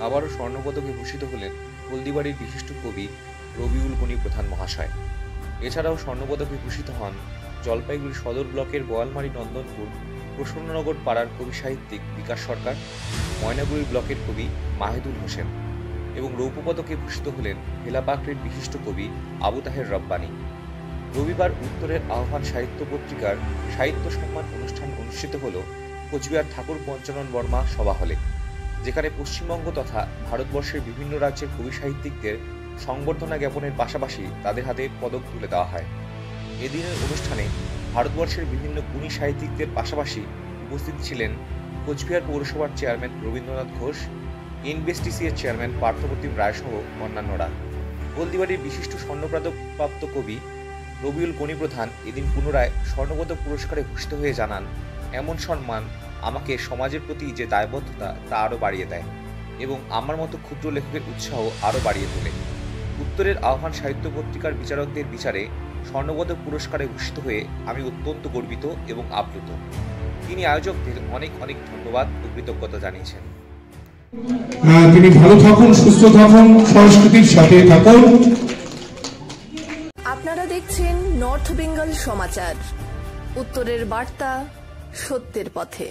আবারও স্বর্ণপদকে ভূষিত হলেন হলদিবাড়ির বিশিষ্ট কবি রবিউল গনি প্রধান মহাশয়। এছাড়াও স্বর্ণপদকে ভূষিত হন জলপাইগুড়ি সদর ব্লকের বোয়ালমারী নন্দনপুর প্রসন্ননগর পাড়ার কবি সাহিত্যিক বিকাশ সরকার, ময়নাগুড়ি ব্লকের কবি মাহেদুল হোসেন এবং রৌপ্যপদকে ভূষিত হলেন হেলাপাকড়ির বিশিষ্ট কবি আবু তাহের রব্বানী। রবিবার উত্তরের আহ্বান সাহিত্য পত্রিকার সাহিত্য সম্মান অনুষ্ঠান অনুষ্ঠিত হল কোচবিহার ঠাকুর পঞ্চানন বর্মা সভা হলে, যেখানে পশ্চিমবঙ্গ তথা ভারতবর্ষের বিভিন্ন রাজ্যের কবি সাহিত্যিকদের সংবর্ধনা জ্ঞাপনের পাশাপাশি তাদের হাতে পদক তুলে দেওয়া হয়। এদিনের অনুষ্ঠানে ভারতবর্ষের বিভিন্ন গুণী সাহিত্যিকদের পাশাপাশি উপস্থিত ছিলেন কোচবিহার পৌরসভার চেয়ারম্যান রবীন্দ্রনাথ ঘোষ, এনবিএসটিসি এর চেয়ারম্যান পার্থপ্রতিম রায় সহ অন্যান্যরা। হলদিবাড়ির বিশিষ্ট স্বর্ণপদকপ্রাপ্ত কবি রবিউল গনি প্রধান এদিন পুনরায় স্বর্ণপদক পুরস্কারে ভূষিত হয়ে জানান, এমন সম্মান আমাকে সমাজের প্রতি যে দায়বদ্ধতা তা আরও বাড়িয়ে দেয় এবং আমার মতো ক্ষুদ্র লেখকের উৎসাহ আরও বাড়িয়ে তোলে। উত্তরের আহ্বান সাহিত্য পত্রিকার বিচারকদের বিচারে স্বর্ণপদক পুরস্কারে ভূষিত হয়ে আমি অত্যন্ত গর্বিত এবং আপ্লুত। তিনি আয়োজকদের অনেক অনেক ধন্যবাদ ও কৃতজ্ঞতা জানিয়েছেন। তিনি ভালো থাকুন, সুস্থ থাকুন, সংস্কৃতির সাথে থাকুন। আপনারা দেখছেন নর্থ বেঙ্গল সমাচার, উত্তরের বার্তা, সত্যের পথে।